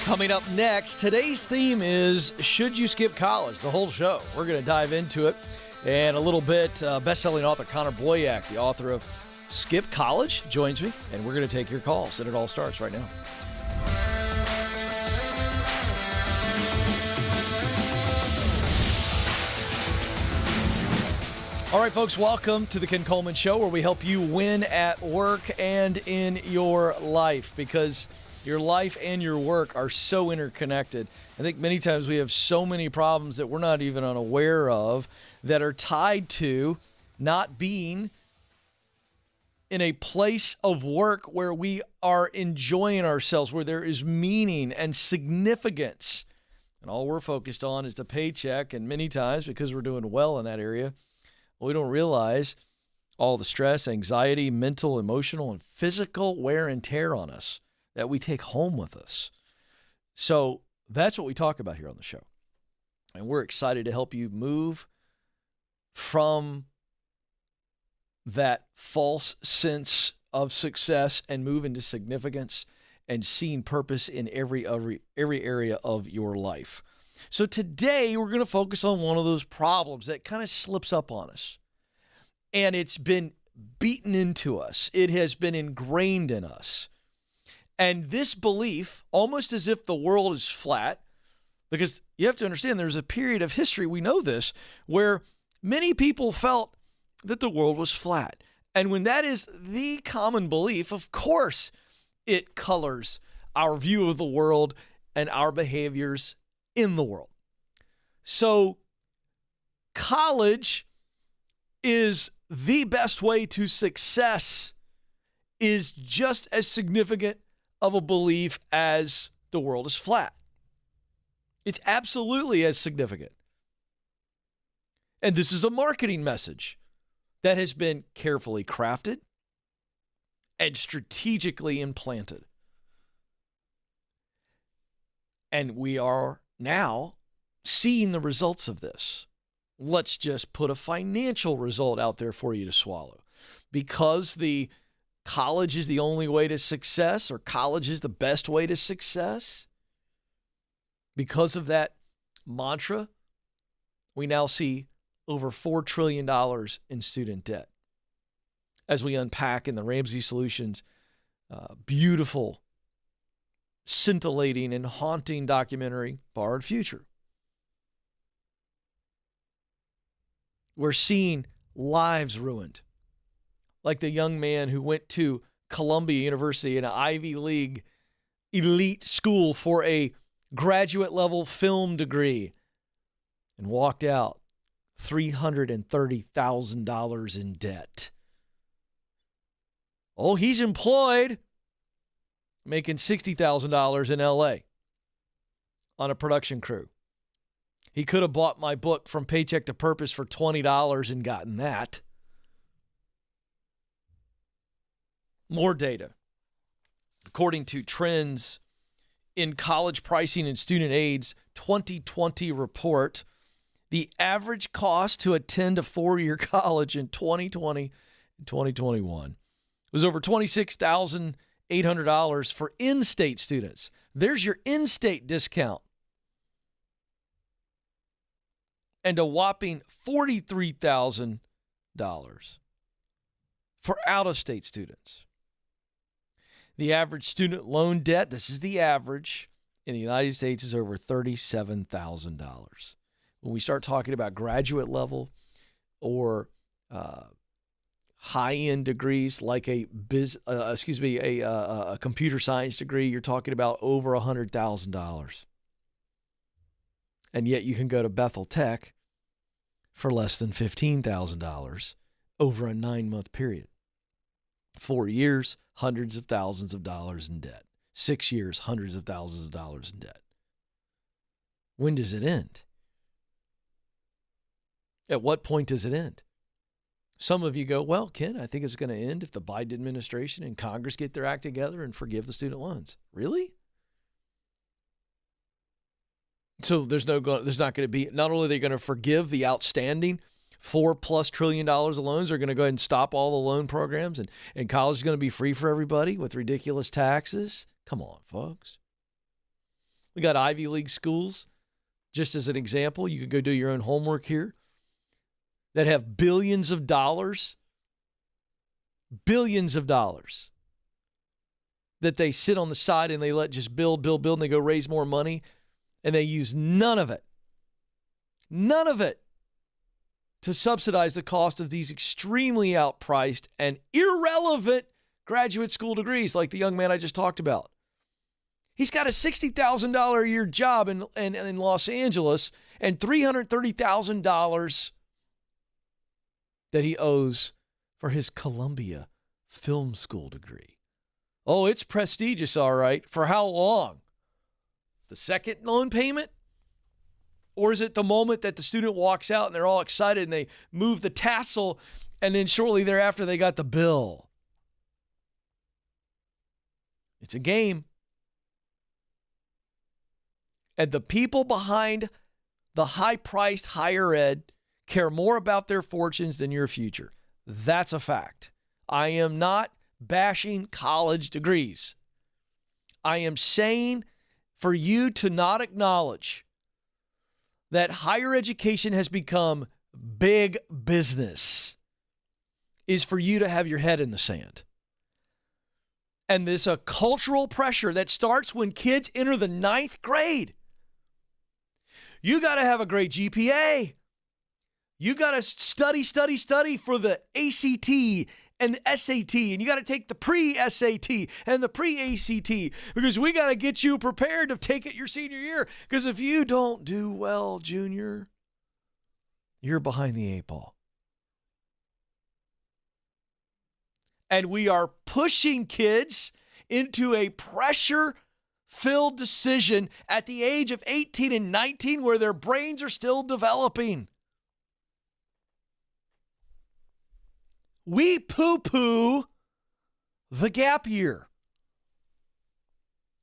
Coming up next, today's theme is, should you skip college? The whole show. We're going to dive into it. And a little bit, best-selling author Connor Boyack, the author of Skip College, joins me. And we're going to take your calls. And it all starts right now. All right, folks, welcome to the Ken Coleman Show, where we help you win at work and in your life, because your life and your work are so interconnected. I think many times we have so many problems that we're not even unaware of that are tied to not being in a place of work where we are enjoying ourselves, where there is meaning and significance. And all we're focused on is the paycheck, and many times, because we're doing well in that area, we don't realize all the stress, anxiety, mental, emotional, and physical wear and tear on us that we take home with us. So that's what we talk about here on the show. And we're excited to help you move from that false sense of success and move into significance and seeing purpose in every area of your life. So today we're going to focus on one of those problems that kind of slips up on us. And it's been beaten into us. It has been ingrained in us. And this belief, almost as if the world is flat, because you have to understand there's a period of history, we know this, where many people felt that the world was flat. And when that is the common belief, of course, it colors our view of the world and our behaviors in the world. So college is the best way to success is just as significant of a belief as the world is flat. It's absolutely as significant. And this is a marketing message that has been carefully crafted and strategically implanted. And we are now seeing the results of this. Let's just put a financial result out there for you to swallow. Because the college is the only way to success, or college is the best way to success, because of that mantra, we now see over $4 trillion in student debt. As we unpack in the Ramsey Solutions beautiful, scintillating, and haunting documentary, Borrowed Future. We're seeing lives ruined. Like the young man who went to Columbia University, an Ivy League elite school, for a graduate level film degree, and walked out $330,000 in debt. Oh, he's employed, making $60,000 in LA on a production crew. He could have bought my book From Paycheck to Purpose for $20 and gotten that. More data. According to Trends in College Pricing and Student Aid's 2020 report, the average cost to attend a four-year college in 2020 and 2021 was over $26,800 for in-state students. There's your in-state discount. And a whopping $43,000 for out-of-state students. The average student loan debt, this is the average, in the United States is over $37,000. When we start talking about graduate level or high-end degrees like a computer science degree, you're talking about over $100,000. And yet you can go to Bethel Tech for less than $15,000 over a 9-month period. 4 years, hundreds of thousands of dollars in debt. 6 years, hundreds of thousands of dollars in debt. When does it end? At what point does it end? Some of you go, well, Ken, I think it's going to end if the Biden administration and Congress get their act together and forgive the student loans. Really? So there's not going to be, not only are they going to forgive the outstanding $4+ trillion of loans, they're going to go ahead and stop all the loan programs, and college is going to be free for everybody with ridiculous taxes. Come on, folks. We got Ivy League schools, just as an example. You could go do your own homework here, that have billions of dollars that they sit on the side and they let just build, and they go raise more money, and they use none of it to subsidize the cost of these extremely outpriced and irrelevant graduate school degrees like the young man I just talked about. He's got a $60,000 a year job in Los Angeles and $330,000 that he owes for his Columbia Film School degree. Oh, it's prestigious, all right. For how long? The second loan payment? Or is it the moment that the student walks out and they're all excited and they move the tassel and then shortly thereafter they got the bill? It's a game. And the people behind the high-priced higher ed care more about their fortunes than your future. That's a fact. I am not bashing college degrees. I am saying for you to not acknowledge that higher education has become big business is for you to have your head in the sand. And there's a cultural pressure that starts when kids enter the 9th grade. You got to have a great GPA. You got to study for the ACT and the SAT, and you got to take the pre-SAT and the pre-ACT because we got to get you prepared to take it your senior year. Because if you don't do well, junior, you're behind the 8 ball. And we are pushing kids into a pressure-filled decision at the age of 18 and 19 where their brains are still developing. We poo-poo the gap year.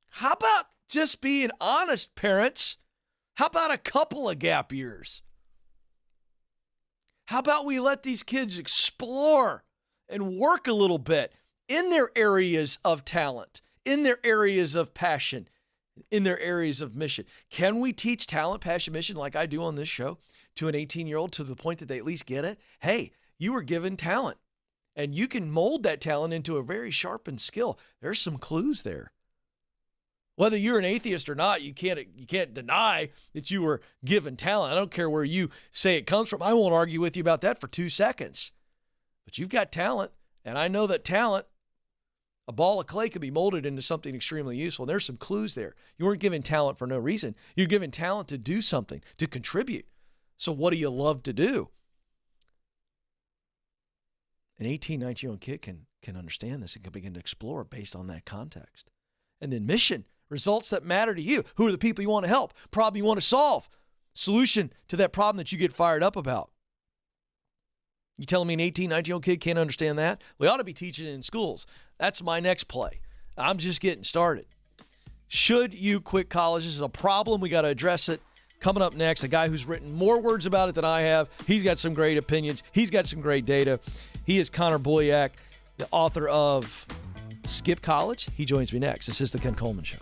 How about just being honest, parents? How about a couple of gap years? How about we let these kids explore and work a little bit in their areas of talent, in their areas of passion, in their areas of mission? Can we teach talent, passion, mission like I do on this show to an 18-year-old to the point that they at least get it? Hey, you were given talent. And you can mold that talent into a very sharpened skill. There's some clues there. Whether you're an atheist or not, you can't deny that you were given talent. I don't care where you say it comes from. I won't argue with you about that for 2 seconds. But you've got talent, and I know that talent, a ball of clay, can be molded into something extremely useful. And there's some clues there. You weren't given talent for no reason. You're given talent to do something, to contribute. So what do you love to do? An 18, 19-year-old kid can understand this and can begin to explore based on that context. And then mission, results that matter to you. Who are the people you want to help? Problem you want to solve. Solution to that problem that you get fired up about. You telling me an 18, 19-year-old kid can't understand that? We ought to be teaching it in schools. That's my next play. I'm just getting started. Should you quit college? This is a problem. We got to address it. Coming up next, a guy who's written more words about it than I have. He's got some great opinions. He's got some great data. He is Connor Boyack, the author of Skip College. He joins me next. This is the Ken Coleman Show.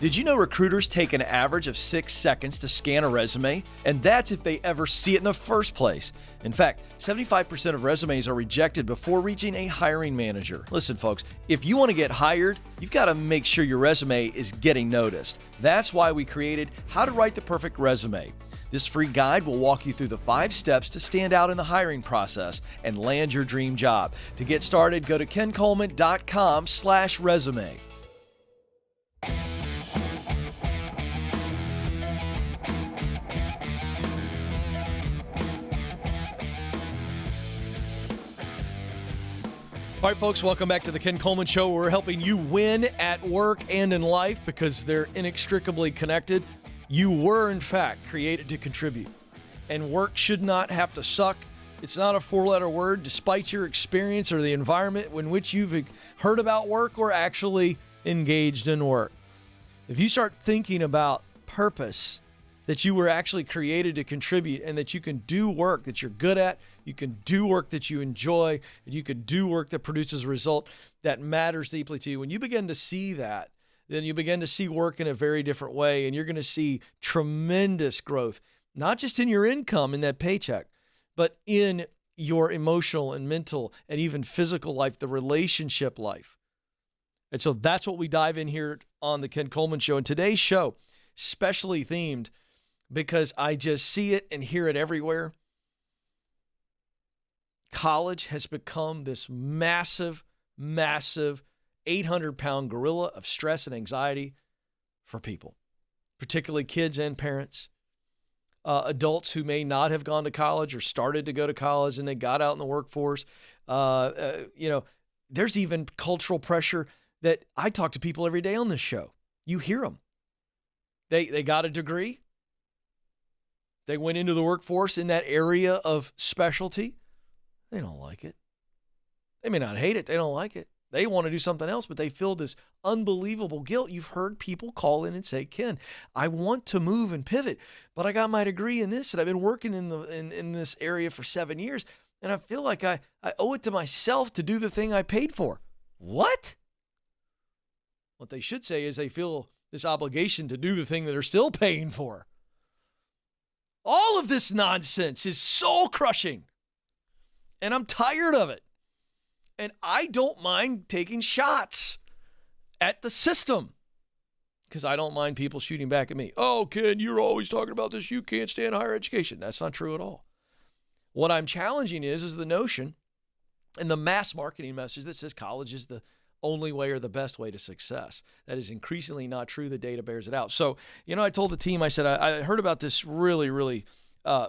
Did you know recruiters take an average of 6 seconds to scan a resume? And that's if they ever see it in the first place. In fact, 75% of resumes are rejected before reaching a hiring manager. Listen, folks, if you want to get hired, you've got to make sure your resume is getting noticed. That's why we created How to Write the Perfect Resume. This free guide will walk you through the 5 steps to stand out in the hiring process and land your dream job. To get started, go to kencoleman.com/resume. All right, folks, welcome back to the Ken Coleman Show. We're helping you win at work and in life because they're inextricably connected. You were, in fact, created to contribute. And work should not have to suck. It's not a 4-letter word, despite your experience or the environment in which you've heard about work or actually engaged in work. If you start thinking about purpose, that you were actually created to contribute, and that you can do work that you're good at, you can do work that you enjoy, and you can do work that produces a result that matters deeply to you. When you begin to see that, then you begin to see work in a very different way, and you're going to see tremendous growth, not just in your income, in that paycheck, but in your emotional and mental and even physical life, the relationship life. And so that's what we dive in here on the Ken Coleman Show. And today's show, specially themed because I just see it and hear it everywhere. College has become this massive, massive 800-pound gorilla of stress and anxiety for people, particularly kids and parents. Adults who may not have gone to college or started to go to college and they got out in the workforce. There's even cultural pressure that I talk to people every day on this show. You hear them. They got a degree. They went into the workforce in that area of specialty. They don't like it. They may not hate it. They don't like it. They want to do something else, but they feel this unbelievable guilt. You've heard people call in and say, Ken, I want to move and pivot, but I got my degree in this, and I've been working in this area for 7 years, and I feel like I owe it to myself to do the thing I paid for. What? What they should say is they feel this obligation to do the thing that they're still paying for. All of this nonsense is soul crushing, and I'm tired of it. And I don't mind taking shots at the system because I don't mind people shooting back at me. Oh, Ken, you're always talking about this. You can't stand higher education. That's not true at all. What I'm challenging is the notion and the mass marketing message that says college is the only way or the best way to success. That is increasingly not true. The data bears it out. So, I told the team, I said, I heard about this really, really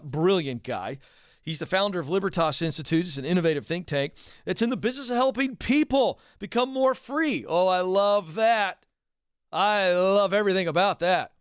brilliant guy. He's the founder of Libertas Institute. It's an innovative think tank that's in the business of helping people become more free. Oh, I love that. I love everything about that.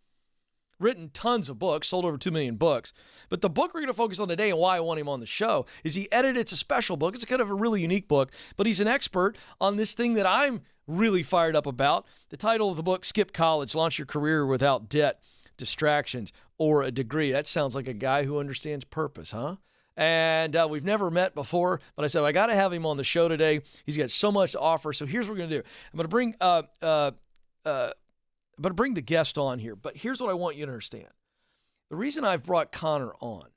Written tons of books, sold over 2 million books. But the book we're going to focus on today and why I want him on the show is he edited, it's a special book. It's kind of a really unique book, but he's an expert on this thing that I'm really fired up about. The title of the book, Skip College, Launch Your Career Without Debt, Distractions, or a Degree. That sounds like a guy who understands purpose, huh? And we've never met before, but I said, I got to have him on the show today. He's got so much to offer. So here's what we're going to do. I'm going to bring the guest on here, but here's what I want you to understand. The reason I've brought Connor on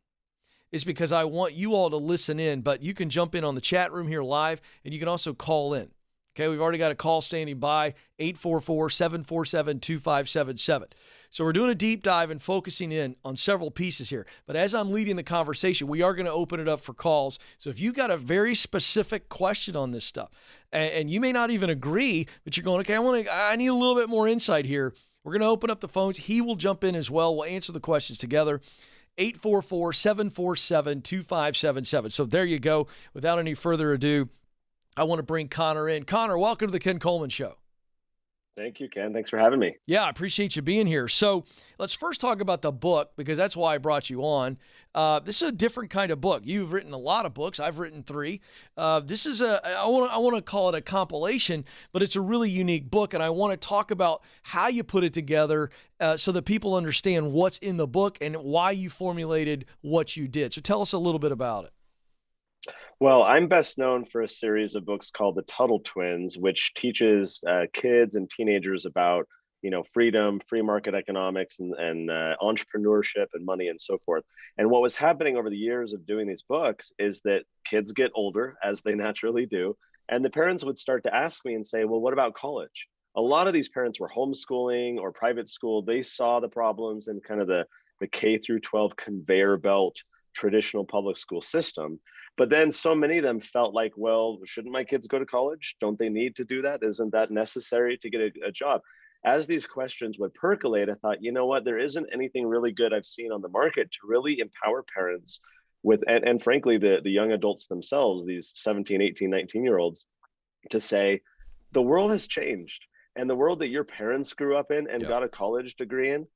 is because I want you all to listen in, but you can jump in on the chat room here live, and you can also call in. Okay, we've already got a call standing by, 844-747-2577. So we're doing a deep dive and focusing in on several pieces here. But as I'm leading the conversation, we are going to open it up for calls. So if you've got a very specific question on this stuff, and you may not even agree, but you're going, okay, I need a little bit more insight here. We're going to open up the phones. He will jump in as well. We'll answer the questions together. 844-747-2577. So there you go. Without any further ado, I want to bring Connor in. Connor, welcome to the Ken Coleman Show. Thank you, Ken. Thanks for having me. Yeah, I appreciate you being here. So let's first talk about the book, because that's why I brought you on. This is a different kind of book. You've written a lot of books. I've written 3. This is I want to call it a compilation, but it's a really unique book, and I want to talk about how you put it together so that people understand what's in the book and why you formulated what you did. So tell us a little bit about it. Well, I'm best known for a series of books called The Tuttle Twins, which teaches kids and teenagers about, freedom, free market economics, and entrepreneurship and money and so forth. And what was happening over the years of doing these books is that kids get older, as they naturally do, and the parents would start to ask me and say, well, what about college? A lot of these parents were homeschooling or private school. They saw the problems in kind of the K through 12 conveyor belt traditional public school system. But then so many of them felt like, well, shouldn't my kids go to college? Don't they need to do that? Isn't that necessary to get a job? As these questions would percolate, I thought, you know what, there isn't anything really good I've seen on the market to really empower parents with, and frankly, the young adults themselves, these 17, 18, 19-year-olds, to say, the world has changed. And the world that your parents grew up in and got a college degree in,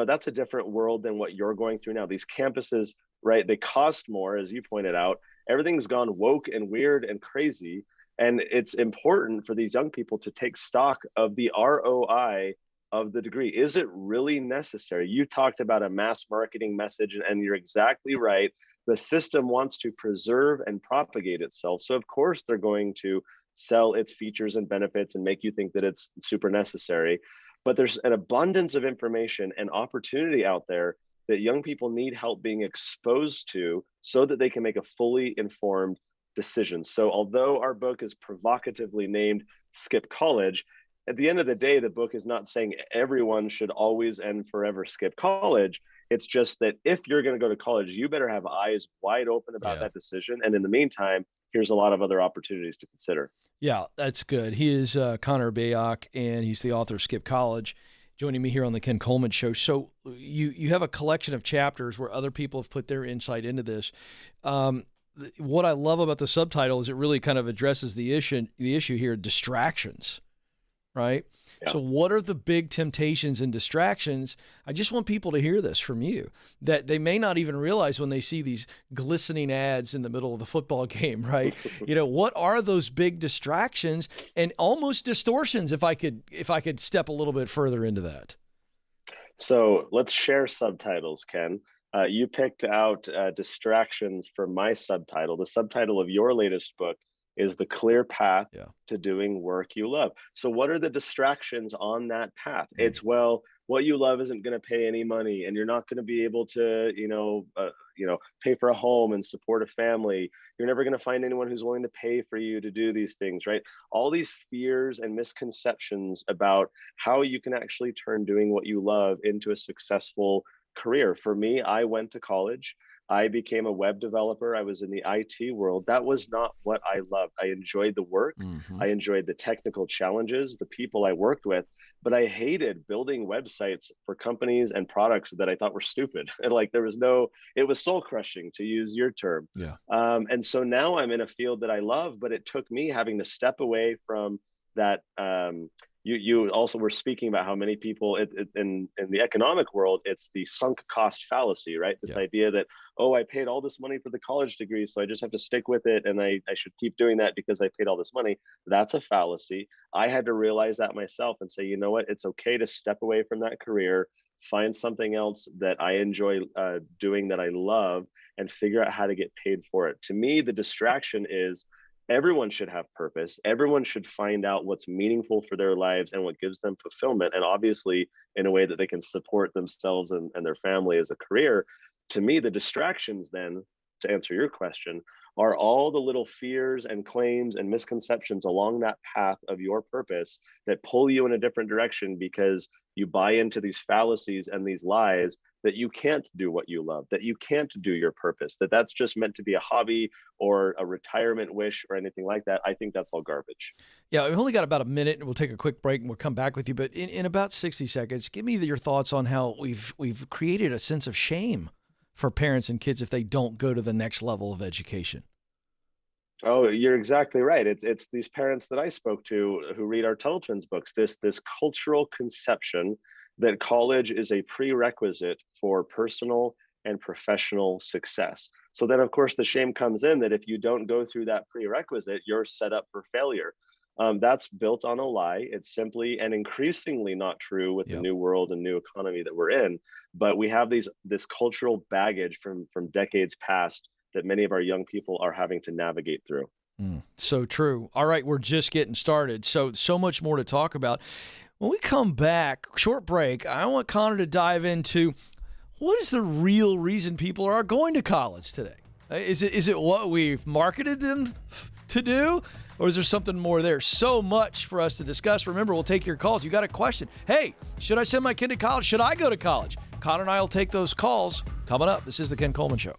that's a different world than what you're going through now. These campuses, right, they cost more, as you pointed out. Everything's gone woke and weird and crazy. And it's important for these young people to take stock of the ROI of the degree? Is it really necessary? You talked about a mass marketing message, and you're exactly right. The system wants to preserve and propagate itself. So, of course, they're going to sell its features and benefits and make you think that it's super necessary. But there's an abundance of information and opportunity out there that young people need help being exposed to so that they can make a fully informed decision. So, although our book is provocatively named Skip College, at the end of the day, the book is not saying everyone should always and forever skip college. It's just that if you're going to go to college, you better have eyes wide open about that decision. And in the meantime, here's a lot of other opportunities to consider. Yeah, that's good. He is Connor Bayok, and he's the author of Skip College, joining me here on the Ken Coleman Show. So you have a collection of chapters where other people have put their insight into this. What I love about the subtitle is it really kind of addresses the issue here, distractions. Right? Yeah. So what are the big temptations and distractions? I just want people to hear this from you, that they may not even realize when they see these glistening ads in the middle of the football game, right? What are those big distractions and almost distortions, if I could step a little bit further into that? So let's share subtitles, Ken. You picked out distractions for my subtitle. The subtitle of your latest book is The Clear Path to Doing Work You Love. So what are the distractions on that path? It's, well, what you love isn't going to pay any money, and you're not going to be able to, pay for a home and support a family. You're never going to find anyone who's willing to pay for you to do these things, right? All these fears and misconceptions about how you can actually turn doing what you love into a successful career. For me, I went to college. I became a web developer. I was in the IT world. That was not what I loved. I enjoyed the work. I enjoyed the technical challenges, the people I worked with, but I hated building websites for companies and products that I thought were stupid. And it was soul crushing, to use your term. Yeah. And so now I'm in a field that I love, but it took me having to step away from that. You also were speaking about how many people in the economic world, it's the sunk cost fallacy, right? This idea that, I paid all this money for the college degree, so I just have to stick with it, and I should keep doing that because I paid all this money. That's a fallacy. I had to realize that myself and say, you know what, it's okay to step away from that career, find something else that I enjoy doing, that I love, and figure out how to get paid for it. To me, the distraction is, everyone should have purpose. Everyone should find out what's meaningful for their lives and what gives them fulfillment. And obviously in a way that they can support themselves and their family as a career. To me, the distractions then, to answer your question, are all the little fears and claims and misconceptions along that path of your purpose that pull you in a different direction because you buy into these fallacies and these lies that you can't do what you love, that you can't do your purpose, that's just meant to be a hobby or a retirement wish or anything like that. I think that's all garbage. Yeah, we've only got about a minute, and we'll take a quick break and we'll come back with you. But in about 60 seconds, give me your thoughts on how we've created a sense of shame for parents and kids if they don't go to the next level of education. Oh, you're exactly right. It's these parents that I spoke to who read our Tuttle Twins books, this cultural conception that college is a prerequisite for personal and professional success. So then, of course, the shame comes in that if you don't go through that prerequisite, you're set up for failure. That's built on a lie. It's simply and increasingly not true with the new world and new economy that we're in. But we have this cultural baggage from decades past that many of our young people are having to navigate through. So true. All right, we're just getting started. So much more to talk about. When we come back, short break, I want Connor to dive into what is the real reason people are going to college today? Is it what we've marketed them to do? Or is there something more there? So much for us to discuss. Remember, we'll take your calls. You got a question. Hey, should I send my kid to college? Should I go to college? Connor and I will take those calls coming up. This is the Ken Coleman Show.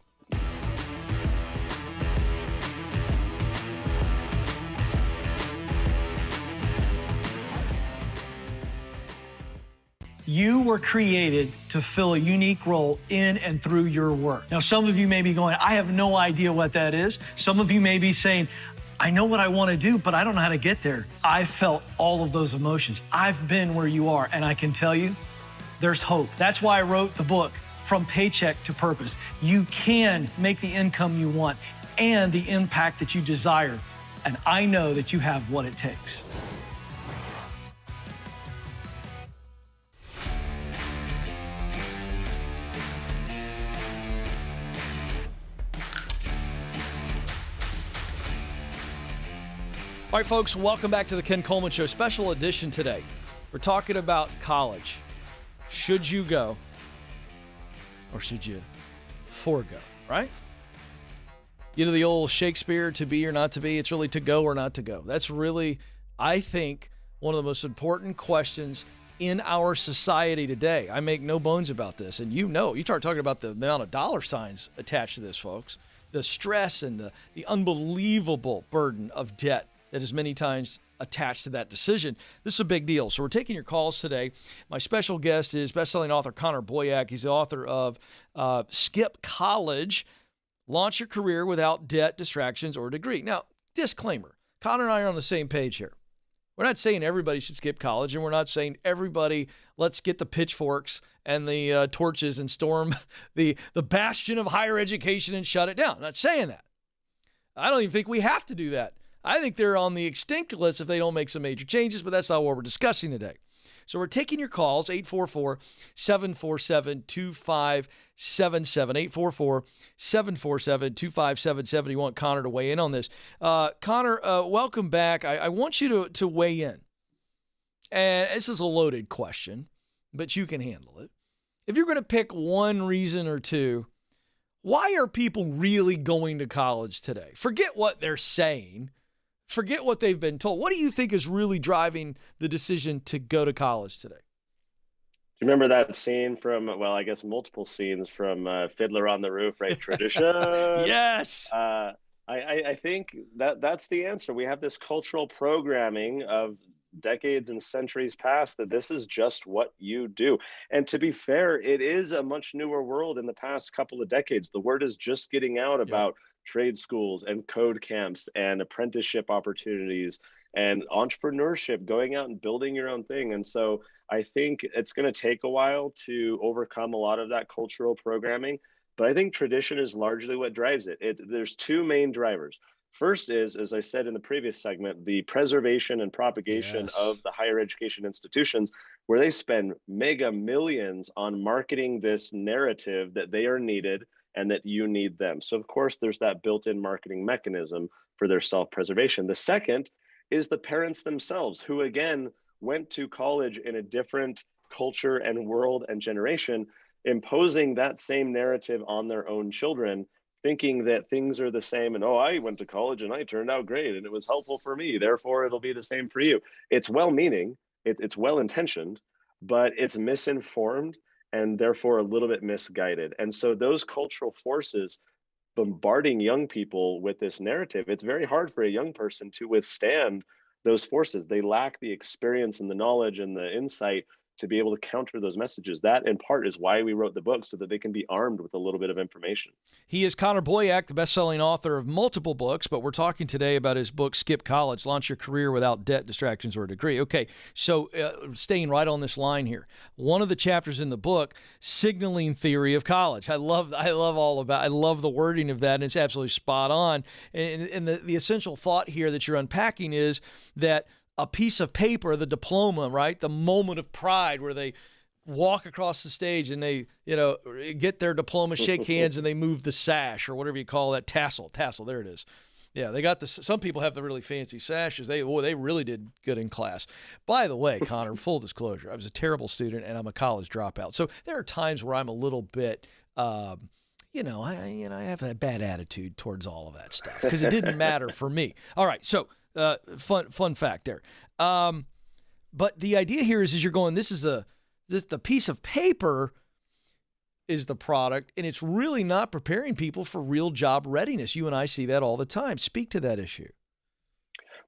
You were created to fill a unique role in and through your work. Now, some of you may be going, I have no idea what that is. Some of you may be saying, I know what I want to do, but I don't know how to get there. I felt all of those emotions. I've been where you are, and I can tell you, there's hope. That's why I wrote the book, From Paycheck to Purpose. You can make the income you want and the impact that you desire, and I know that you have what it takes. All right, folks, welcome back to the Ken Coleman Show. Special edition today. We're talking about college. Should you go or should you forego, right? You know, the old Shakespeare, to be or not to be, it's really to go or not to go. That's really, I think, one of the most important questions in our society today. I make no bones about this. And you start talking about the amount of dollar signs attached to this, folks, the stress and the unbelievable burden of debt that is many times attached to that decision. This is a big deal. So we're taking your calls today. My special guest is best-selling author Connor Boyack. He's the author of Skip College, Launch Your Career Without Debt, Distractions, or Degree. Now, disclaimer, Connor and I are on the same page here. We're not saying everybody should skip college, and we're not saying everybody, let's get the pitchforks and the torches and storm the bastion of higher education and shut it down. I'm not saying that. I don't even think we have to do that. I think they're on the extinct list if they don't make some major changes, but that's not what we're discussing today. So we're taking your calls, 844-747-2577, 844-747-2577. You want Connor to weigh in on this. Connor, welcome back. I want you to weigh in. And this is a loaded question, but you can handle it. If you're going to pick one reason or two, why are people really going to college today? Forget what they're saying. Forget what they've been told. What do you think is really driving the decision to go to college today? Do you remember that scene from, well, I guess multiple scenes from Fiddler on the Roof, right? Tradition. Yes. I think that's the answer. We have this cultural programming of decades and centuries past that this is just what you do. And to be fair, it is a much newer world in the past couple of decades. The word is just getting out about trade schools and code camps and apprenticeship opportunities and entrepreneurship, going out and building your own thing. And so I think it's going to take a while to overcome a lot of that cultural programming, but I think tradition is largely what drives it. There's two main drivers. First is, as I said in the previous segment, the preservation and propagation of the higher education institutions, where they spend mega millions on marketing this narrative that they are needed and that you need them. So of course, there's that built-in marketing mechanism for their self-preservation. The second is the parents themselves, who again went to college in a different culture and world and generation, imposing that same narrative on their own children, thinking that things are the same and, oh, I went to college and I turned out great and it was helpful for me, therefore it'll be the same for you. It's well-meaning, it's well-intentioned, but it's misinformed and therefore a little bit misguided. And so those cultural forces bombarding young people with this narrative, it's very hard for a young person to withstand those forces. They lack the experience and the knowledge and the insight to be able to counter those messages. That, in part, is why we wrote the book, so that they can be armed with a little bit of information. He is Connor Boyack, the best-selling author of multiple books, but we're talking today about his book, Skip College, Launch Your Career Without Debt, Distractions, or Degree. Okay, so staying right on this line here. One of the chapters in the book, signaling theory of college. I love the wording of that, and it's absolutely spot on. And the essential thought here that you're unpacking is that a piece of paper, the diploma, right? The moment of pride where they walk across the stage and they, get their diploma, shake hands, and they move the sash or whatever you call that, tassel, there it is. Yeah, they got some people have the really fancy sashes. They really did good in class. By the way, Connor, full disclosure, I was a terrible student and I'm a college dropout. So there are times where I'm a little bit, I have a bad attitude towards all of that stuff because it didn't matter for me. All right, so fun fact there. But the idea here is you're going, the piece of paper is the product, and it's really not preparing people for real job readiness. You and I see that all the time. Speak to that issue.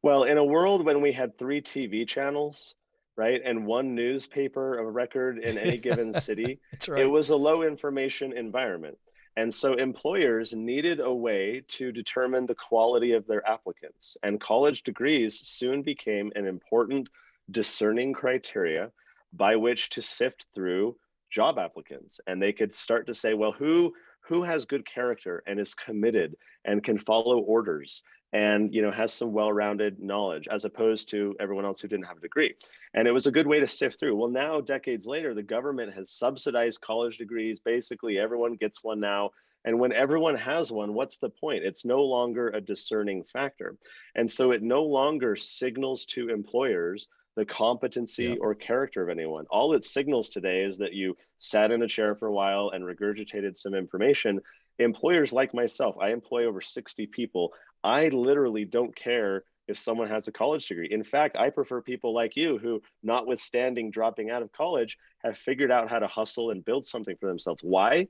Well, in a world when we had 3 TV channels, right, and 1 newspaper of record in any given city, That's right. It was a low information environment. And so employers needed a way to determine the quality of their applicants. And college degrees soon became an important discerning criteria by which to sift through job applicants. And they could start to say, well, who has good character and is committed and can follow orders and has some well-rounded knowledge, as opposed to everyone else who didn't have a degree. And it was a good way to sift through. Well, now, decades later, the government has subsidized college degrees. Basically, everyone gets one now. And when everyone has one, what's the point? It's no longer a discerning factor. And so it no longer signals to employers the Yeah. competency or character of anyone. All it signals today is that you sat in a chair for a while and regurgitated some information. Employers like myself, I employ over 60 people. I literally don't care if someone has a college degree. In fact, I prefer people like you who, notwithstanding dropping out of college, have figured out how to hustle and build something for themselves. Why?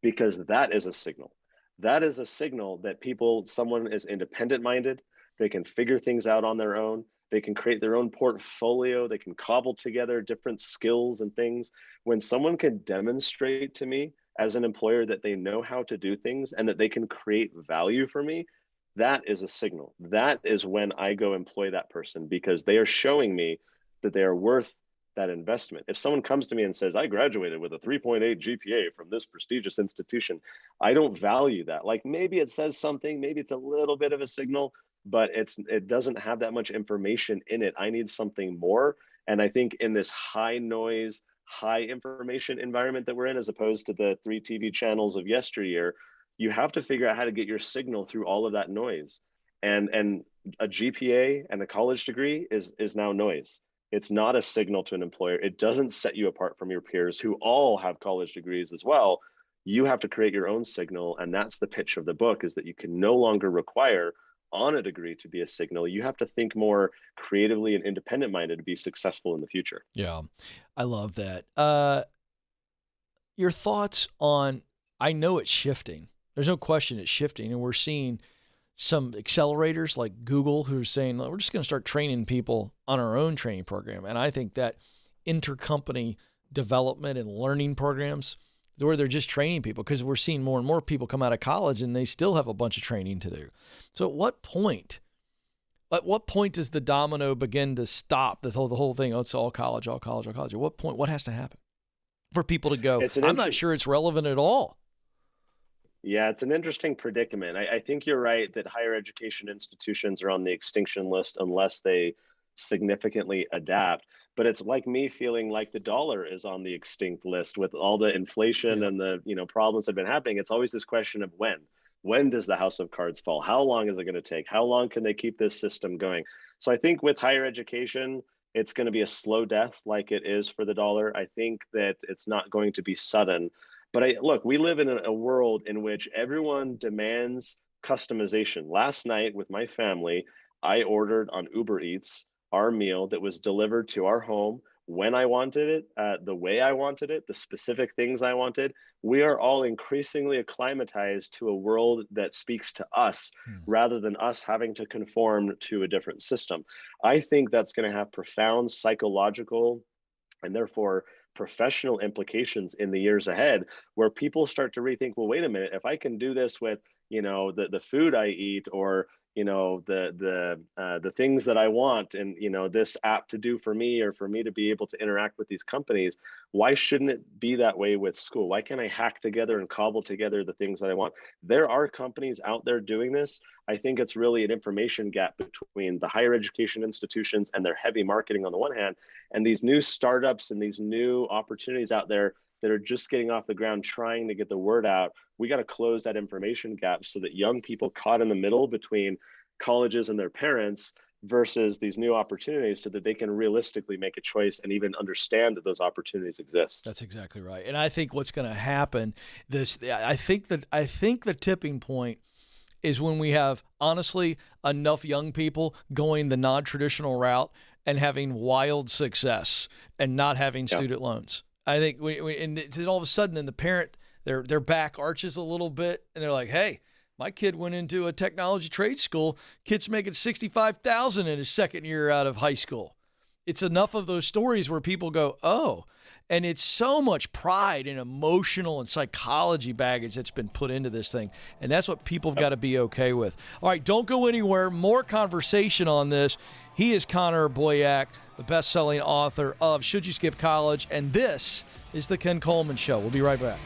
Because that is a signal. That is a signal that someone is independent minded. They can figure things out on their own. They can create their own portfolio. They can cobble together different skills and things. When someone can demonstrate to me as an employer that they know how to do things and that they can create value for me, that is a signal. That is when I go employ that person, because they are showing me that they are worth that investment. If someone comes to me and says, I graduated with a 3.8 GPA from this prestigious institution, I don't value that. Like, maybe it says something, maybe it's a little bit of a signal, but it doesn't have that much information in it. I need something more. And I think in this high noise, high information environment that we're in, as opposed to the 3 TV channels of yesteryear, you have to figure out how to get your signal through all of that noise. And a GPA and a college degree is now noise. It's not a signal to an employer. It doesn't set you apart from your peers who all have college degrees as well. You have to create your own signal. And that's the pitch of the book, is that you can no longer require on a degree to be a signal. You have to think more creatively and independent minded to be successful in the future. Yeah, I love that. Your thoughts on, I know it's shifting. There's no question it's shifting. And we're seeing some accelerators like Google who are saying, we're just going to start training people on our own training program. And I think that intercompany development and learning programs where they're just training people, because we're seeing more and more people come out of college and they still have a bunch of training to do. So at what point does the domino begin to stop the whole thing? Oh, it's all college, all college, all college. At what point, what has to happen for people to go, I'm not sure it's relevant at all? Yeah, it's an interesting predicament. I think you're right that higher education institutions are on the extinction list unless they significantly adapt. But it's like me feeling like the dollar is on the extinct list with all the inflation and the problems that have been happening. It's always this question of when. When does the house of cards fall? How long is it going to take? How long can they keep this system going? So I think with higher education, it's going to be a slow death like it is for the dollar. I think that it's not going to be sudden. But look, we live in a world in which everyone demands customization. Last night with my family, I ordered on Uber Eats our meal that was delivered to our home when I wanted it, the way I wanted it, the specific things I wanted. We are all increasingly acclimatized to a world that speaks to us rather than us having to conform to a different system. I think that's going to have profound psychological and therefore professional implications in the years ahead, where people start to rethink, well, wait a minute, if I can do this with, the food I eat, or, the things that I want, and, this app to do for me, or for me to be able to interact with these companies, why shouldn't it be that way with school? Why can't I hack together and cobble together the things that I want? There are companies out there doing this. I think it's really an information gap between the higher education institutions and their heavy marketing on the one hand, and these new startups and these new opportunities out there that are just getting off the ground, trying to get the word out. We got to close that information gap so that young people caught in the middle between colleges and their parents versus these new opportunities, so that they can realistically make a choice and even understand that those opportunities exist. That's exactly right. And I think what's going to happen, I think the tipping point is when we have, honestly, enough young people going the non-traditional route and having wild success and not having student loans. I think and all of a sudden, then the parent, their back arches a little bit, and they're like, "Hey, my kid went into a technology trade school. Kid's making $65,000 in his second year out of high school." It's enough of those stories where people go, "Oh," and it's so much pride and emotional and psychology baggage that's been put into this thing, and that's what people have got to be okay with. All right, don't go anywhere. More conversation on this. He is Connor Boyack, the best-selling author of Should You Skip College? And this is The Ken Coleman Show. We'll be right back.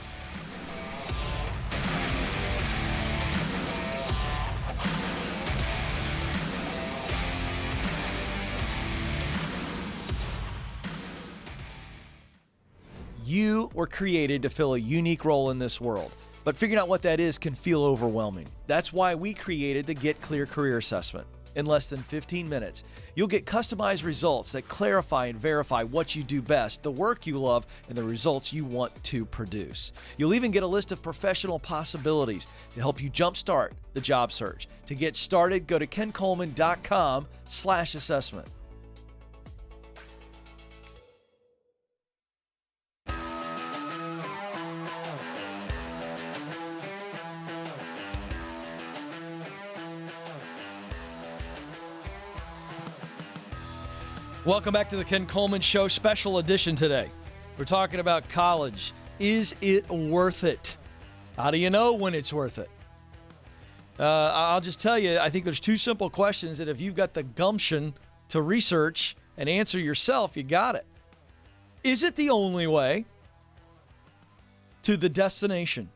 You were created to fill a unique role in this world. But figuring out what that is can feel overwhelming. That's why we created the Get Clear Career Assessment. In less than 15 minutes, you'll get customized results that clarify and verify what you do best, the work you love, and the results you want to produce. You'll even get a list of professional possibilities to help you jumpstart the job search. To get started, go to kencoleman.com/assessment. Welcome back to the Ken Coleman Show, special edition today. We're talking about college. Is it worth it? How do you know when it's worth it? I'll just tell you, I think there's two simple questions that if you've got the gumption to research and answer yourself, you got it. Is it the only way to the destination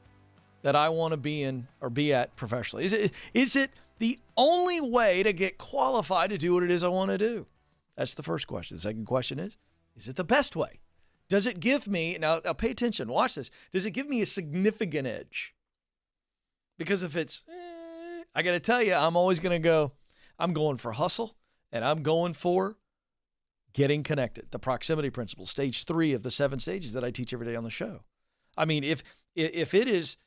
that I want to be in or be at professionally? Is it the only way to get qualified to do what it is I want to do? That's the first question. The second question is it the best way? Does it give me, now pay attention, watch this. Does it give me a significant edge? Because if it's, I got to tell you, I'm always going to go, I'm going for hustle and I'm going for getting connected. The proximity principle, stage 3 of the 7 stages that I teach every day on the show. I mean, if it is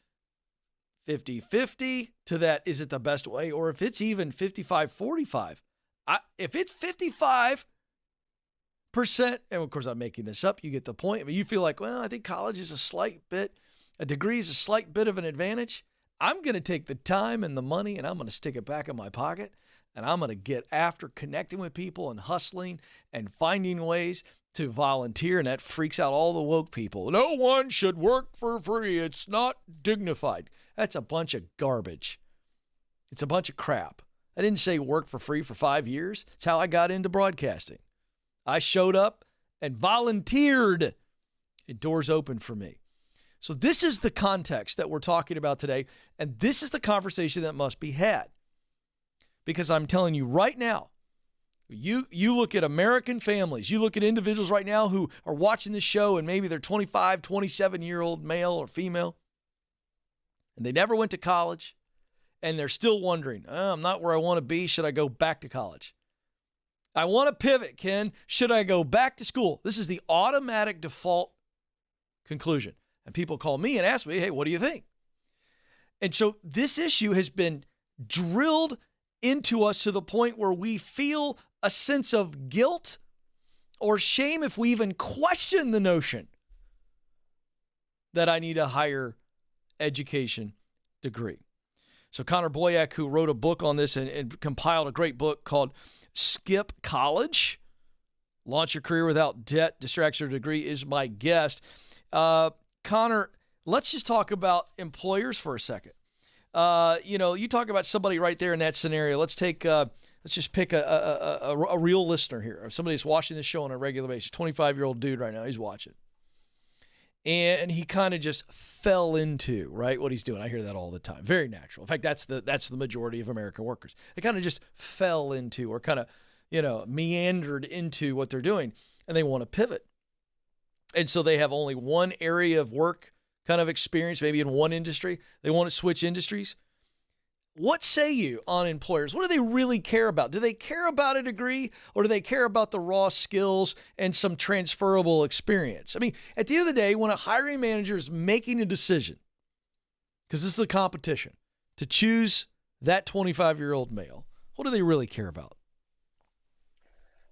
50-50 to that, is it the best way? Or if it's even 55-45, if it's 55%, and of course I'm making this up, you get the point. I mean, you feel like, well, I think college is a degree is a slight bit of an advantage. I'm going to take the time and the money and I'm going to stick it back in my pocket and I'm going to get after connecting with people and hustling and finding ways to volunteer. And that freaks out all the woke people. No one should work for free. It's not dignified. That's a bunch of garbage. It's a bunch of crap. I didn't say work for free for 5 years. It's how I got into broadcasting. I showed up and volunteered, and doors opened for me. So this is the context that we're talking about today, and this is the conversation that must be had. Because I'm telling you right now, you look at American families, you look at individuals right now who are watching this show, and maybe they're 25, 27-year-old male or female, and they never went to college. And they're still wondering, I'm not where I want to be. Should I go back to college? I want to pivot, Ken. Should I go back to school? This is the automatic default conclusion. And people call me and ask me, hey, what do you think? And so this issue has been drilled into us to the point where we feel a sense of guilt or shame if we even question the notion that I need a higher education degree. So Connor Boyack, who wrote a book on this and compiled a great book called Skip College, Launch Your Career Without Debt, Distraction or Degree, is my guest. Connor, let's just talk about employers for a second. You talk about somebody right there in that scenario. Let's just pick a real listener here. Somebody that's watching this show on a regular basis, 25-year-old dude right now, he's watching. And he kind of just fell into, right, what he's doing. I hear that all the time. Very natural. In fact, that's the majority of American workers. They kind of just fell into or kind of, meandered into what they're doing, and they want to pivot. And so they have only one area of work kind of experience, maybe in one industry. They want to switch industries. What say you on employers? What do they really care about? Do they care about a degree, or do they care about the raw skills and some transferable experience? I mean, at the end of the day, when a hiring manager is making a decision, because this is a competition, to choose that 25-year-old male, what do they really care about?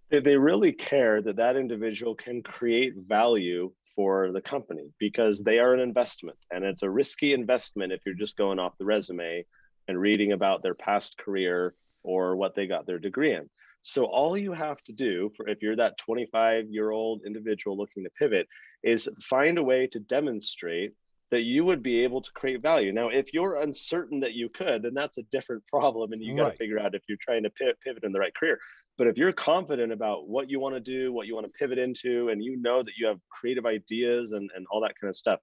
They really care that that individual can create value for the company, because they are an investment, and it's a risky investment if you're just going off the resume and reading about their past career or what they got their degree in. So all you have to do, if you're that 25-year-old individual looking to pivot, is find a way to demonstrate that you would be able to create value. Now, if you're uncertain that you could, then that's a different problem, and you got to figure out if you're trying to pivot in the right career. But if you're confident about what you want to do, what you want to pivot into, and you know that you have creative ideas and all that kind of stuff.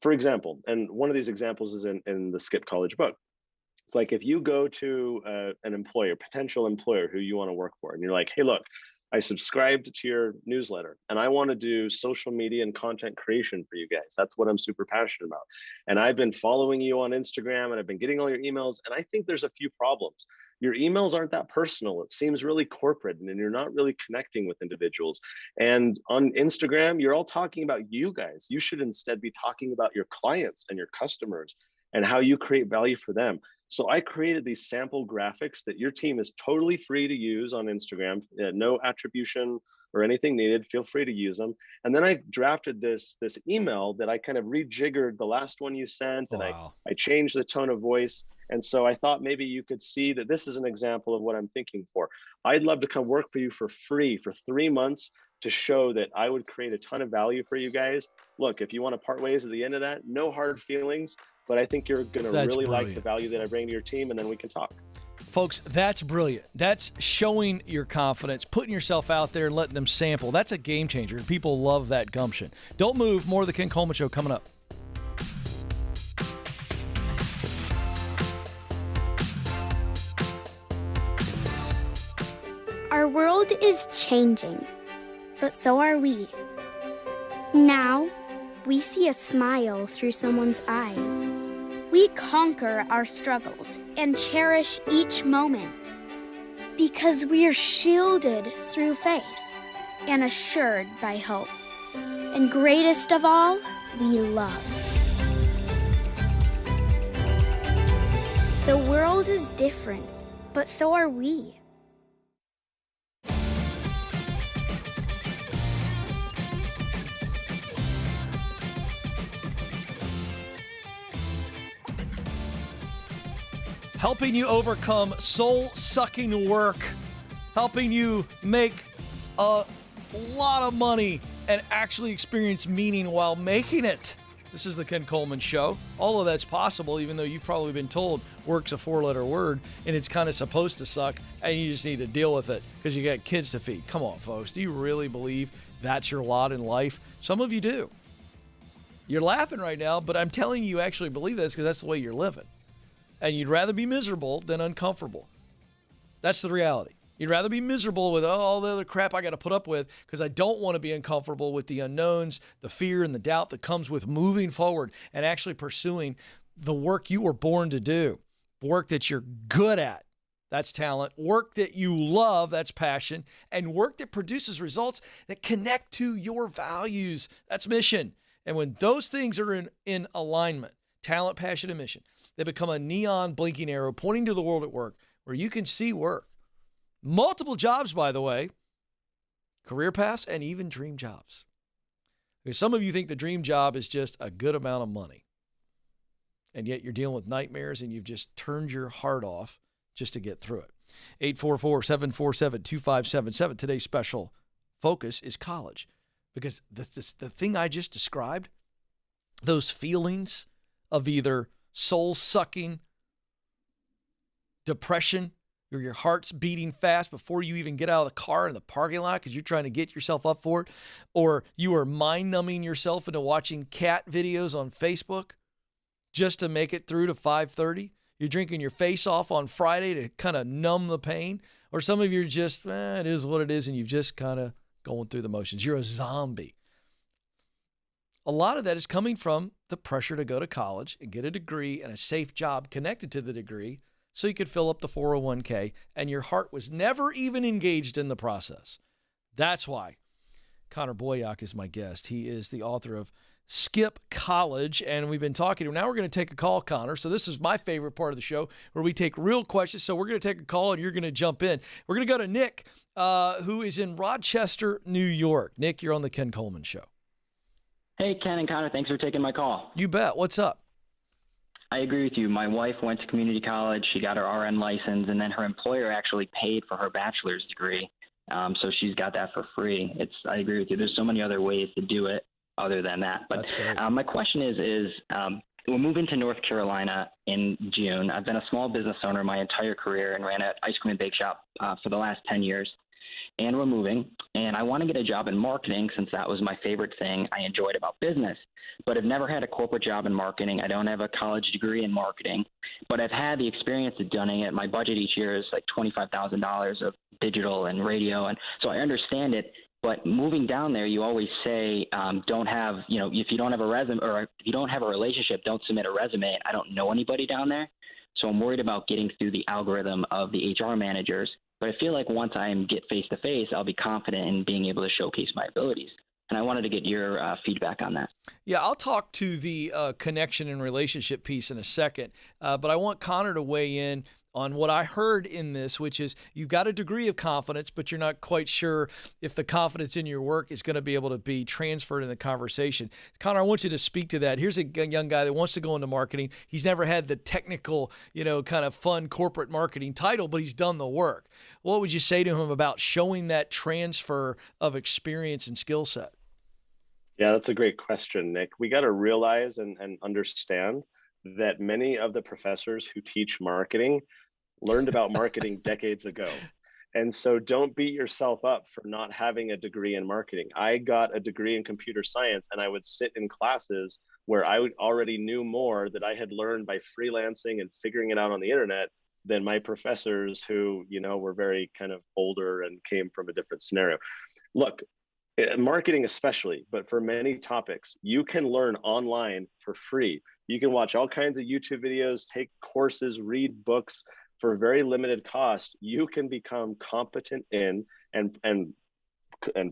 For example, and one of these examples is in the Skip College book. It's like if you go to an employer, potential employer who you want to work for, and you're like, hey, look, I subscribed to your newsletter, and I want to do social media and content creation for you guys. That's what I'm super passionate about. And I've been following you on Instagram, and I've been getting all your emails, and I think there's a few problems. Your emails aren't that personal. It seems really corporate, and you're not really connecting with individuals. And on Instagram, you're all talking about you guys. You should instead be talking about your clients and your customers and how you create value for them. So I created these sample graphics that your team is totally free to use on Instagram. No attribution or anything needed. Feel free to use them. And then I drafted this email that I kind of rejiggered the last one you sent, and I changed the tone of voice. And so I thought maybe you could see that this is an example of what I'm thinking for. I'd love to come work for you for free for 3 months to show that I would create a ton of value for you guys. Look, if you want to part ways at the end of that, no hard feelings, but I think you're going to really like the value that I bring to your team, and then we can talk. Folks, that's brilliant. That's showing your confidence, putting yourself out there and letting them sample. That's a game changer. People love that gumption. Don't move. More of the Ken Coleman Show coming up. Our world is changing, but so are we. Now, we see a smile through someone's eyes. We conquer our struggles and cherish each moment because we're shielded through faith and assured by hope. And greatest of all, we love. The world is different, but so are we. Helping you overcome soul-sucking work, helping you make a lot of money and actually experience meaning while making it. This is the Ken Coleman Show. All of that's possible, even though you've probably been told work's a 4-letter word and it's kind of supposed to suck and you just need to deal with it because you got kids to feed. Come on, folks. Do you really believe that's your lot in life? Some of you do. You're laughing right now, but I'm telling you actually believe this because that's the way you're living. And you'd rather be miserable than uncomfortable. That's the reality. You'd rather be miserable with all the other crap I got to put up with because I don't want to be uncomfortable with the unknowns, the fear, and the doubt that comes with moving forward and actually pursuing the work you were born to do. Work that you're good at. That's talent. Work that you love. That's passion. And work that produces results that connect to your values. That's mission. And when those things are in alignment, talent, passion, and mission, they become a neon blinking arrow pointing to the world at work where you can see work. Multiple jobs, by the way, career paths, and even dream jobs. Because some of you think the dream job is just a good amount of money. And yet you're dealing with nightmares and you've just turned your heart off just to get through it. 844-747-2577. Today's special focus is college. Because the thing I just described, those feelings of either soul-sucking depression, or your heart's beating fast before you even get out of the car in the parking lot because you're trying to get yourself up for it, or you are mind-numbing yourself into watching cat videos on Facebook just to make it through to 5:30. You're drinking your face off on Friday to kind of numb the pain, or some of you are just, it is what it is, and you've just kind of going through the motions. You're a zombie. A lot of that is coming from the pressure to go to college and get a degree and a safe job connected to the degree so you could fill up the 401k, and your heart was never even engaged in the process. That's why Connor Boyack is my guest. He is the author of Skip College, and we've been talking to him. Now we're going to take a call, Connor. So this is my favorite part of the show where we take real questions. So we're going to take a call, and you're going to jump in. We're going to go to Nick, who is in Rochester, New York. Nick, you're on the Ken Coleman Show. Hey, Ken and Connor, thanks for taking my call. You bet. What's up? I agree with you. My wife went to community college. She got her RN license, and then her employer actually paid for her bachelor's degree. So she's got that for free. I agree with you. There's so many other ways to do it other than that. But my question is we're moving to North Carolina in June. I've been a small business owner my entire career and ran an ice cream and bake shop for the last 10 years. And we're moving, and I want to get a job in marketing since that was my favorite thing I enjoyed about business. But I've never had a corporate job in marketing. I don't have a college degree in marketing, but I've had the experience of doing it. My budget each year is like $25,000 of digital and radio. And so I understand it. But moving down there, you always say, don't have, if you don't have a resume or if you don't have a relationship, don't submit a resume. I don't know anybody down there. So I'm worried about getting through the algorithm of the HR managers. But I feel like once I get face-to-face, I'll be confident in being able to showcase my abilities. And I wanted to get your feedback on that. Yeah, I'll talk to the connection and relationship piece in a second. But I want Connor to weigh in on what I heard in this, which is you've got a degree of confidence, but you're not quite sure if the confidence in your work is going to be able to be transferred in the conversation. Connor, I want you to speak to that. Here's a young guy that wants to go into marketing. He's never had the technical, kind of fun corporate marketing title, but he's done the work. What would you say to him about showing that transfer of experience and skill set? Yeah, that's a great question, Nick. We got to realize and understand that many of the professors who teach marketing learned about marketing decades ago. And so don't beat yourself up for not having a degree in marketing. I got a degree in computer science, and I would sit in classes where I already knew more that I had learned by freelancing and figuring it out on the internet than my professors who, were very kind of older and came from a different scenario. Look, marketing especially, but for many topics, you can learn online for free. You can watch all kinds of YouTube videos, take courses, read books for very limited cost. You can become competent in and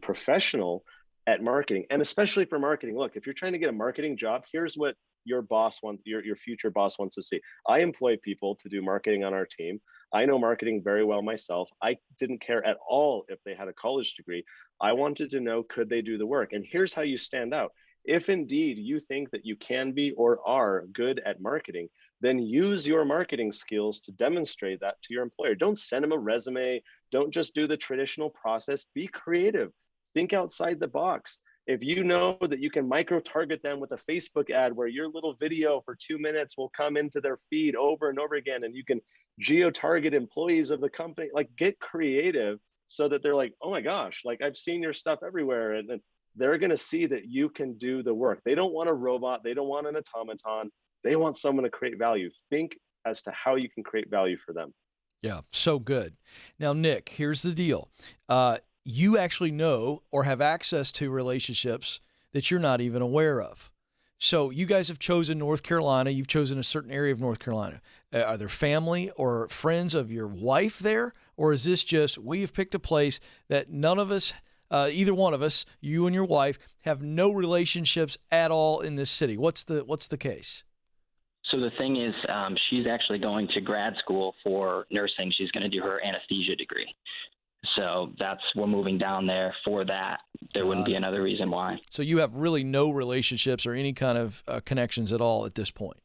professional at marketing, and especially for marketing. Look, if you're trying to get a marketing job, here's what your boss wants, your future boss wants to see. I employ people to do marketing on our team. I know marketing very well myself. I didn't care at all if they had a college degree. I wanted to know, could they do the work? And here's how you stand out. If indeed you think that you can be or are good at marketing, then use your marketing skills to demonstrate that to your employer. Don't send them a resume. Don't just do the traditional process. Be creative. Think outside the box. If you know that you can micro-target them with a Facebook ad where your little video for 2 minutes will come into their feed over and over again, and you can geo-target employees of the company, like get creative so that they're like, oh my gosh, like I've seen your stuff everywhere. And they're going to see that you can do the work. They don't want a robot. They don't want an automaton. They want someone to create value. Think as to how you can create value for them. Yeah, so good. Now, Nick, here's the deal. You actually know or have access to relationships that you're not even aware of. So you guys have chosen North Carolina. You've chosen a certain area of North Carolina. Are there family or friends of your wife there? Or is this just, we have picked a place that none of us, either one of us, you and your wife, have no relationships at all in this city? What's the case? So the thing is, she's actually going to grad school for nursing. She's going to do her anesthesia degree. So we're moving down there for that. There wouldn't be another reason why. So you have really no relationships or any kind of connections at all at this point.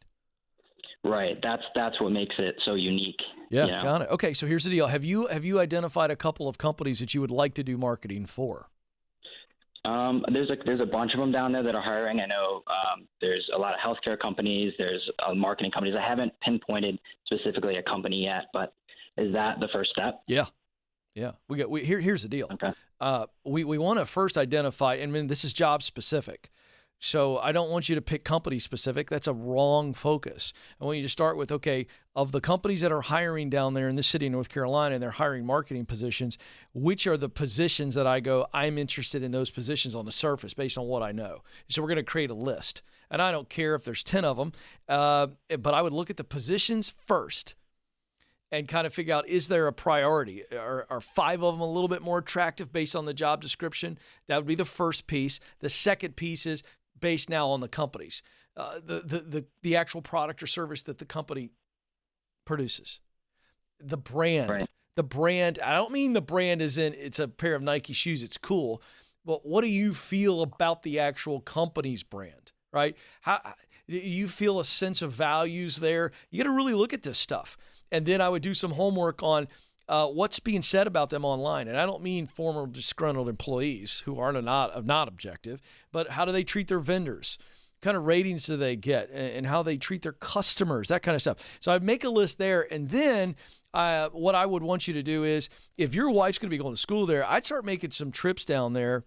Right. That's what makes it so unique. Yeah, got it. Okay, so here's the deal. Have you identified a couple of companies that you would like to do marketing for? There's a bunch of them down there that are hiring. I know there's a lot of healthcare companies. There's marketing companies. I haven't pinpointed specifically a company yet, but is that the first step? Yeah. Here's the deal. Okay. We want to first identify, and this is job specific. So I don't want you to pick company specific. That's a wrong focus. I want you to start with, okay, of the companies that are hiring down there in the city of North Carolina, and they're hiring marketing positions, which are the positions that I'm interested in those positions on the surface based on what I know. So we're going to create a list. And I don't care if there's 10 of them, but I would look at the positions first and kind of figure out, is there a priority? Are 5 of them a little bit more attractive based on the job description? That would be the first piece. The second piece is based now on the companies, the actual product or service that the company produces. The brand. Right. The brand, I don't mean the brand as in it's a pair of Nike shoes, it's cool, but what do you feel about the actual company's brand, right? How do you feel a sense of values there? You got to really look at this stuff. And then I would do some homework on what's being said about them online. And I don't mean former disgruntled employees who are not objective, but how do they treat their vendors? What kind of ratings do they get, and how they treat their customers, that kind of stuff. So I'd make a list there. And then what I would want you to do is, if your wife's going to be going to school there, I'd start making some trips down there.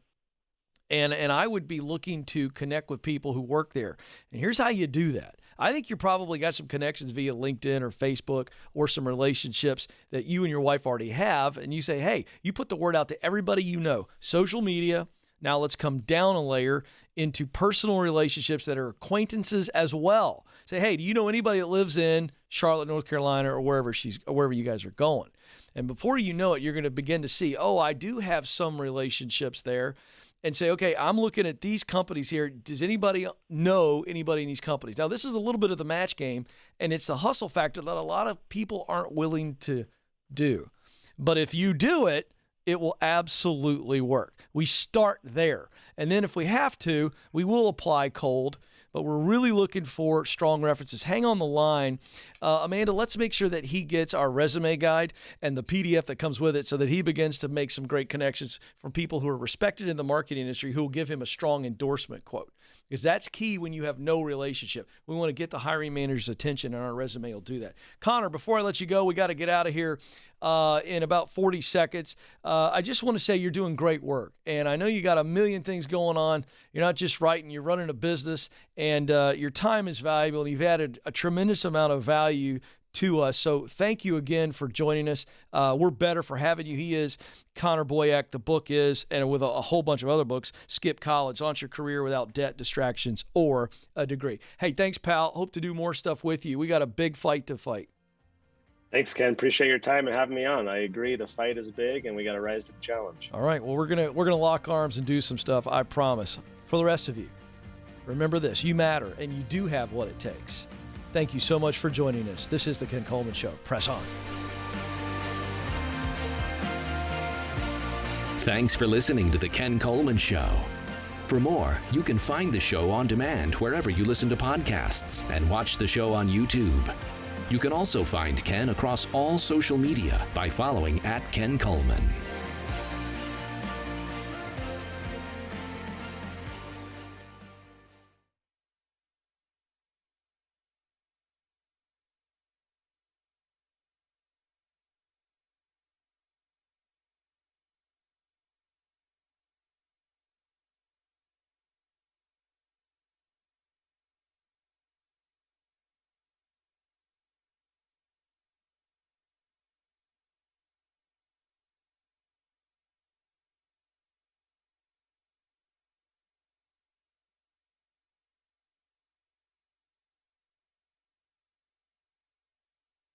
And I would be looking to connect with people who work there. And here's how you do that. I think you probably got some connections via LinkedIn or Facebook or some relationships that you and your wife already have. And you say, hey, you put the word out to everybody you know. Social media. Now let's come down a layer into personal relationships that are acquaintances as well. Say, hey, do you know anybody that lives in Charlotte, North Carolina, or wherever you guys are going? And before you know it, you're going to begin to see, oh, I do have some relationships there. And say, okay, I'm looking at these companies here. Does anybody know anybody in these companies? Now, this is a little bit of the match game, and it's the hustle factor that a lot of people aren't willing to do. But if you do it, it will absolutely work. We start there. And then if we have to, we will apply cold, but we're really looking for strong references. Hang on the line. Amanda, let's make sure that he gets our resume guide and the PDF that comes with it so that he begins to make some great connections from people who are respected in the marketing industry who will give him a strong endorsement quote. Because that's key when you have no relationship. We want to get the hiring manager's attention, and our resume will do that. Connor, before I let you go, we got to get out of here in about 40 seconds. I just want to say you're doing great work, and I know you got a million things going on. You're not just writing, you're running a business, and your time is valuable, and you've added a tremendous amount of value to us. So thank you again for joining us. We're better for having you. He is Connor Boyack. The book is, and with a whole bunch of other books, Skip College, Launch Your Career Without Debt, Distractions, or a Degree. Hey, thanks, pal. Hope to do more stuff with you. We got a big fight to fight. Thanks, Ken. Appreciate your time and having me on. I agree. The fight is big, and we got to rise to the challenge. All right. Well, we're gonna lock arms and do some stuff. I promise. For the rest of you, remember this: you matter, and you do have what it takes. Thank you so much for joining us. This is the Ken Coleman Show. Press on. Thanks for listening to the Ken Coleman Show. For more, you can find the show on demand wherever you listen to podcasts and watch the show on YouTube. You can also find Ken across all social media by following @Ken Coleman.